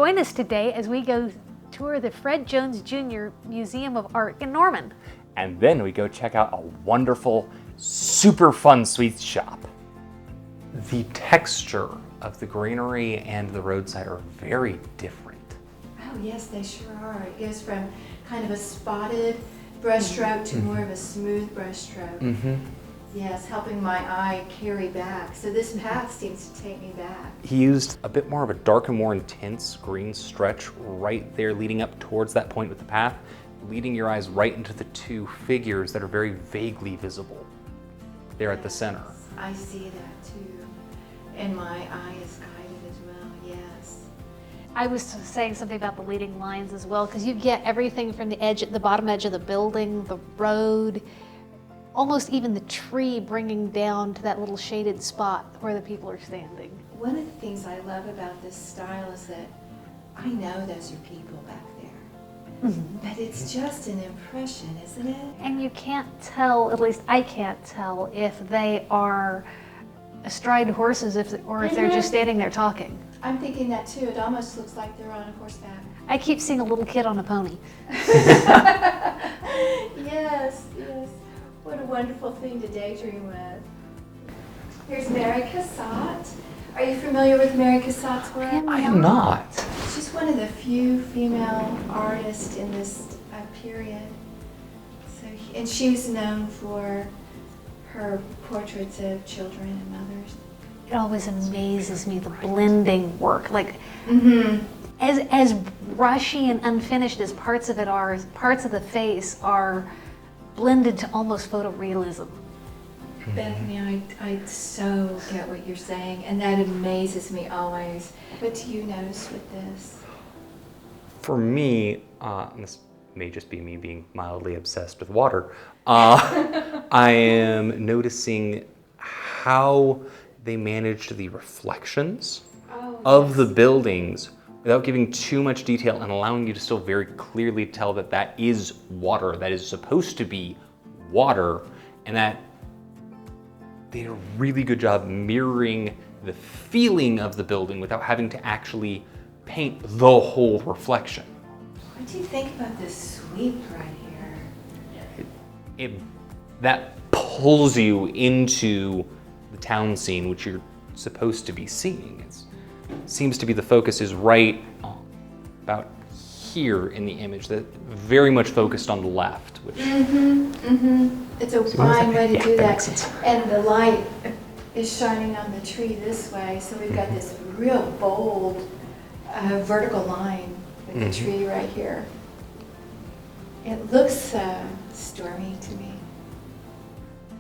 join us today as we go tour the Fred Jones Jr. Museum of Art in Norman. And then we go check out a wonderful, super fun sweets shop. The texture of the greenery and the roadside are very different. Oh yes, they sure are. It goes from kind of a spotted brushstroke to more of a smooth brushstroke. Yes, helping my eye carry back. So this path seems to take me back. He used a bit more of a dark and more intense green stretch right there leading up towards that point with the path, leading your eyes right into the two figures that are very vaguely visible there at the center. I see that too. And my eye is guided as well, yes. I was saying something about the leading lines as well, because you get everything from the bottom edge of the building, the road, almost even the tree bringing down to that little shaded spot where the people are standing. One of the things I love about this style is that I know those are people back there. But it's just an impression, isn't it? And you can't tell, at least I can't tell, if they are astride horses or if they're just standing there talking. I'm thinking that too. It almost looks like they're on a horseback. I keep seeing a little kid on a pony. Yes, yes. What a wonderful thing to daydream with. Here's Mary Cassatt. Are you familiar with Mary Cassatt's work? I am not. She's one of the few female artists in this period. And she was known for her portraits of children and mothers. It always amazes me, the blending work. Like, as brushy and unfinished as parts of it are, parts of the face are blended to almost photorealism. Bethany, I so get what you're saying, and that amazes me always. What do you notice with this? For me, and this may just be me being mildly obsessed with water, I am noticing how they managed the reflections of the buildings without giving too much detail and allowing you to still very clearly tell that that is water, that is supposed to be water, and that they did a really good job mirroring the feeling of the building without having to actually paint the whole reflection. What do you think about this sweep right here? That pulls you into the town scene, which you're supposed to be seeing. It seems to be the focus is right about here in the image, that very much focused on the left. Which It's a fine way to do that. And the light is shining on the tree this way, so we've got this real bold vertical line with the tree right here. It looks stormy to me.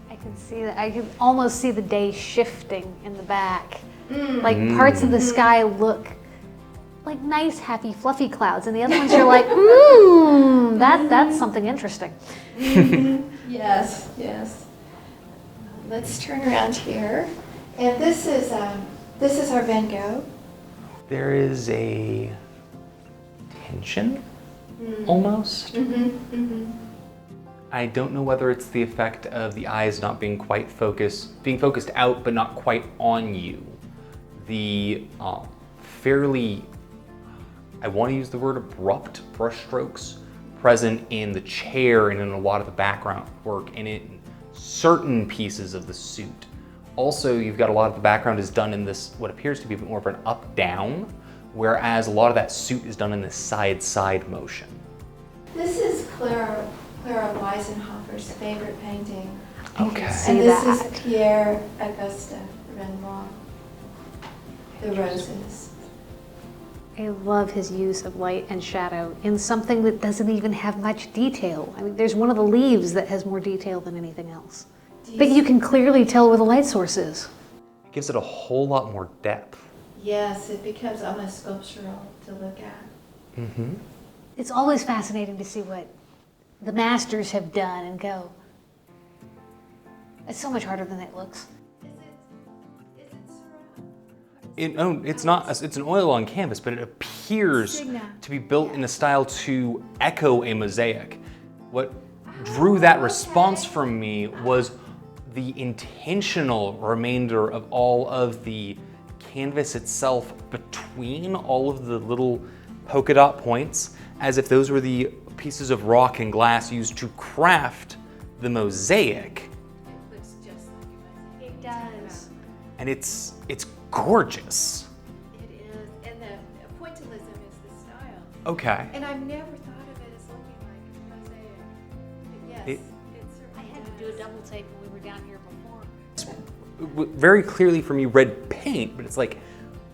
I can see that. I can almost see the day shifting in the back. Like parts of the sky look like nice, happy, fluffy clouds, and the other ones you're like, that's something interesting. Yes, yes. Let's turn around here, and this is our Van Gogh. there is a tension, almost. I don't know whether it's the effect of the eyes not being quite focused, being focused out but not quite on you. The fairly, I want to use the word abrupt brushstrokes present in the chair and in a lot of the background work and in certain pieces of the suit. Also, you've got a lot of the background is done in this, what appears to be more of an up-down, whereas a lot of that suit is done in this side-side motion. This is Clara Weisenhofer's favorite painting. Okay. And this is Pierre Auguste Renoir, The Roses. I love his use of light and shadow in something that doesn't even have much detail. I mean, there's one of the leaves that has more detail than anything else. But you can clearly tell where the light source is. It gives it a whole lot more depth. Yes, it becomes almost sculptural to look at. It's always fascinating to see what the masters have done and go, it's so much harder than it looks. It's not. It's an oil on canvas, but it appears to be built in a style to echo a mosaic. What drew that response from me was the intentional remainder of all of the canvas itself between all of the little polka dot points, as if those were the pieces of rock and glass used to craft the mosaic. It looks just like a mosaic. It does. And it's gorgeous. It is, and the pointillism is the style. Okay. And I've never thought of it as looking like a mosaic. But yes, It- it certainly I had to do a double take when we were down here before. Very clearly for me red paint, but it's like,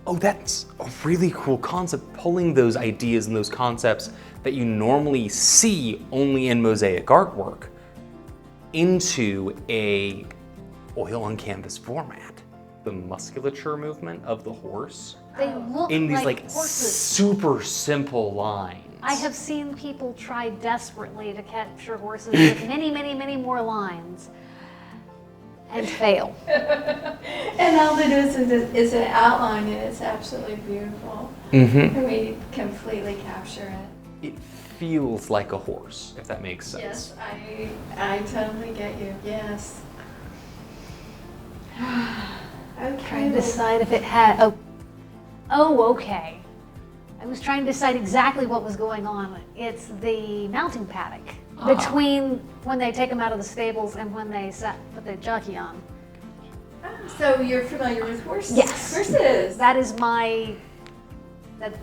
oh, that's a really cool concept, pulling those ideas and those concepts that you normally see only in mosaic artwork into a oil on canvas format. The musculature movement of the horse They look in these like like horses. super simple lines. I have seen people try desperately to capture horses with many, many, many more lines and fail. And all it is an outline, and it's absolutely beautiful. Mm-hmm. And we completely capture it. It feels like a horse, if that makes sense. Yes, I totally get you. Yes. Okay. Trying to decide if it had, okay. I was trying to decide exactly what was going on. It's the mounting paddock between when they take them out of the stables and when they put the jockey on. So you're familiar with horses? Yes. Horses. That's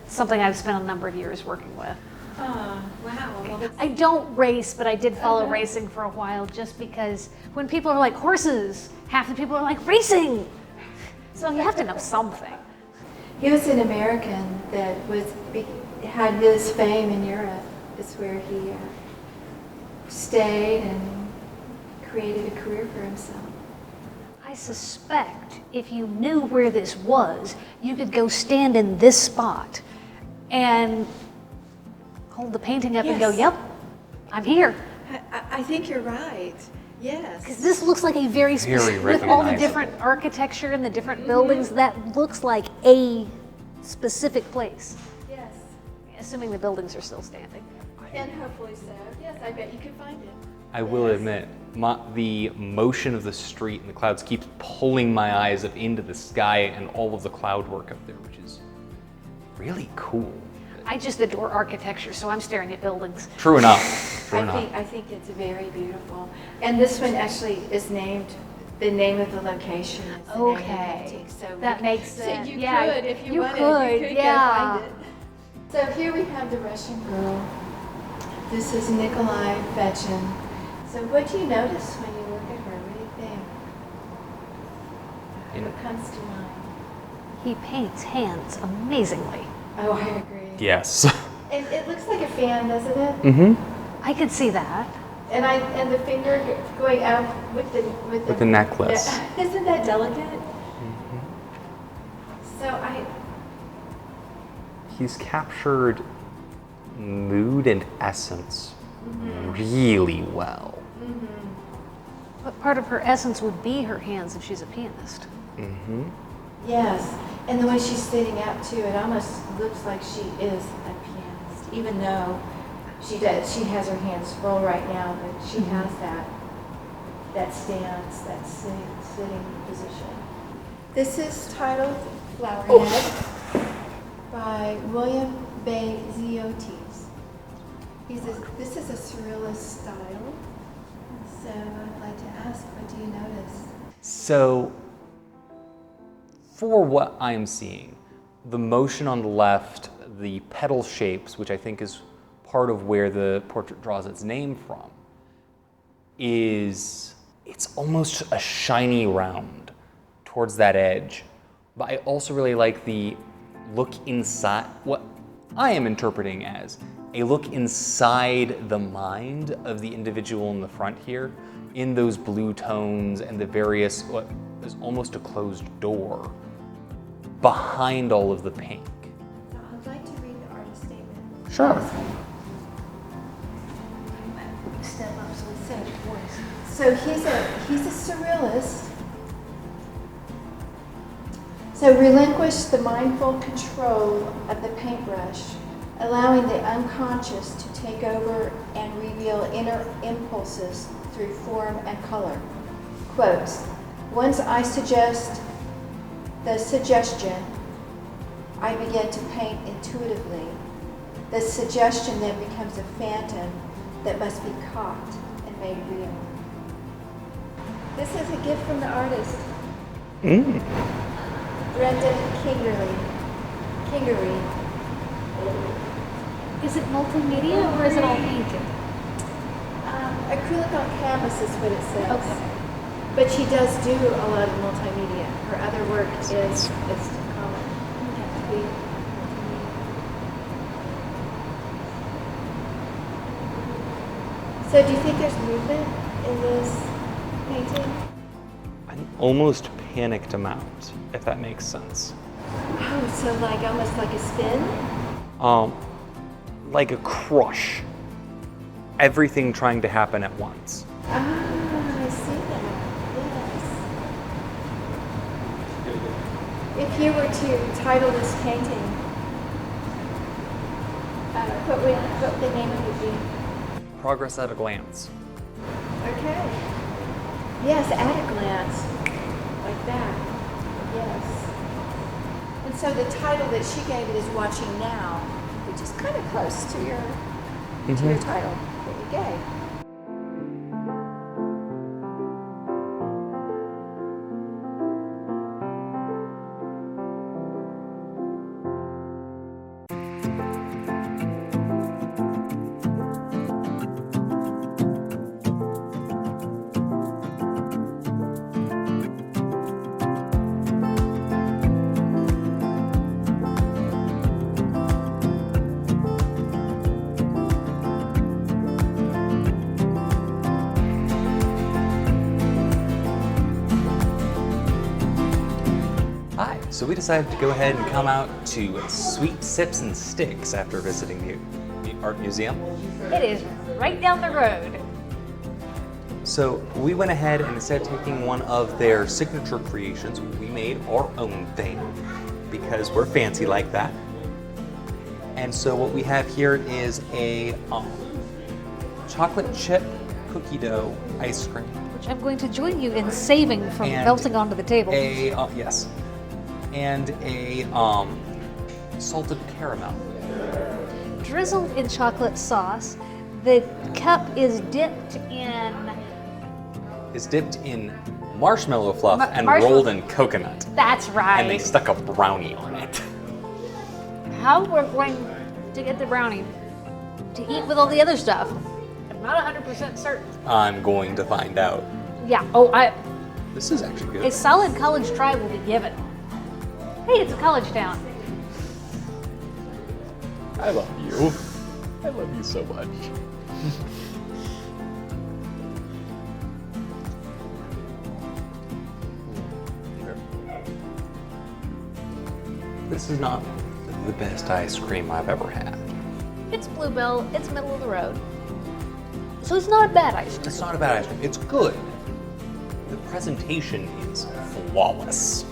something I've spent a number of years working with. Oh, wow. Well, that's, I don't race, but I did follow racing for a while just because when people are like horses, half the people are like racing. So you have to know something. he was an American that had his fame in Europe. It's where he stayed and created a career for himself. I suspect if you knew where this was, you could go stand in this spot and hold the painting up and go, Yes. yep, I'm here. I think you're right. Yes. Because this looks like a very specific, with all the different architecture and the different buildings, that looks like a specific place. Yes. Assuming the buildings are still standing. And hopefully so. Yes, I bet you can find it. I will admit, the motion of the street and the clouds keeps pulling my eyes up into the sky and all of the cloud work up there, which is really cool. I just adore architecture, so I'm staring at buildings. True enough. True enough. I think it's very beautiful. And this one actually is named, the name of the location is the name of the Okay. painting. So That makes so sense. you Yeah, could, if you you wanted, could, you could yeah. go find it. So here we have the Russian girl. This is Nikolai Fechin. So what do you notice when you look at her? What do you think? What comes to mind? He paints hands amazingly. Oh, I agree. Yes. And it looks like a fan, doesn't it? Mm-hmm. I could see that. And the finger going out with the necklace. Isn't that delicate? Mm-hmm. So He's captured mood and essence really well. What part of her essence would be her hands if she's a pianist? Mm-hmm. yes, and the way she's sitting up too, it almost looks like she is a pianist, even though she has her hands full right now, but she has that stance, that sitting position. This is titled Flowerhead by William Beziotis. This is a surrealist style. So I'd like to ask, what do you notice? So, for what I'm seeing, the motion on the left, the petal shapes, which I think is part of where the portrait draws its name from, it's almost a shiny round towards that edge. But I also really like the look inside, what I am interpreting as a look inside the mind of the individual in the front here, in those blue tones and the various, what is almost a closed door behind all of the pink. So I'd like to read the artist statement. Sure. Step up so it's safe voice. So he's a surrealist. So relinquish the mindful control of the paintbrush, allowing the unconscious to take over and reveal inner impulses through form and color. Quotes, once I suggest the suggestion, I begin to paint intuitively. The suggestion then becomes a phantom that must be caught and made real. This is a gift from the artist. Brendan Kingery. Is it multimedia or is it all painted? Acrylic on canvas is what it says. Okay. But she does do a lot of multimedia. Her other work is common. So do you think there's movement in this painting? An almost panicked amount, if that makes sense. Oh, so like almost like a spin? Like a crush. Everything trying to happen at once. Ah, I see that. Yes. If you were to title this painting, what would the name of it be? Progress at a glance. Okay. Yes, at a glance. Like that. Yes. And so the title that she gave it is Watching Now, which is kind of close to your title that you gave. Hi, so we decided to go ahead and come out to Sweet Sips and Sticks after visiting the art museum. It is right down the road. So we went ahead and instead of taking one of their signature creations, we made our own thing because we're fancy like that. And so what we have here is a chocolate chip cookie dough ice cream. Which I'm going to join you in saving from And melting onto the table. Yes. And a salted caramel. Drizzled in chocolate sauce. The cup is dipped in Marshmallow fluff and marshmallow- rolled in coconut. That's right. And they stuck a brownie on it. How we're going to get the brownie to eat with all the other stuff, I'm not 100% certain. I'm going to find out. Yeah. This is actually good. A solid college try will be given. Hey, it's a college town. I love you. I love you so much. This is not the best ice cream I've ever had. It's Bluebell. It's middle of the road. So it's not a bad ice cream. It's not a bad ice cream. It's good. The presentation is flawless.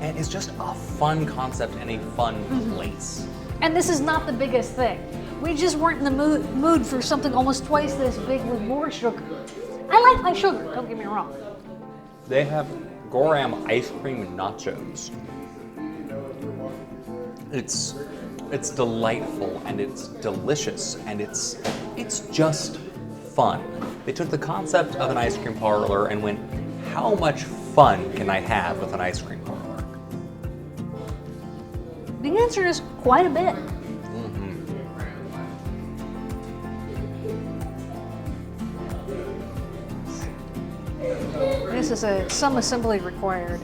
And it's just a fun concept and a fun place. And this is not the biggest thing. We just weren't in the mood for something almost twice this big with more sugar. I like my sugar, don't get me wrong. They have Goram ice cream nachos. It's delightful and it's delicious and it's just fun. They took the concept of an ice cream parlor and went, how much fun can I have with an ice cream parlor? The answer is quite a bit. This is some assembly required.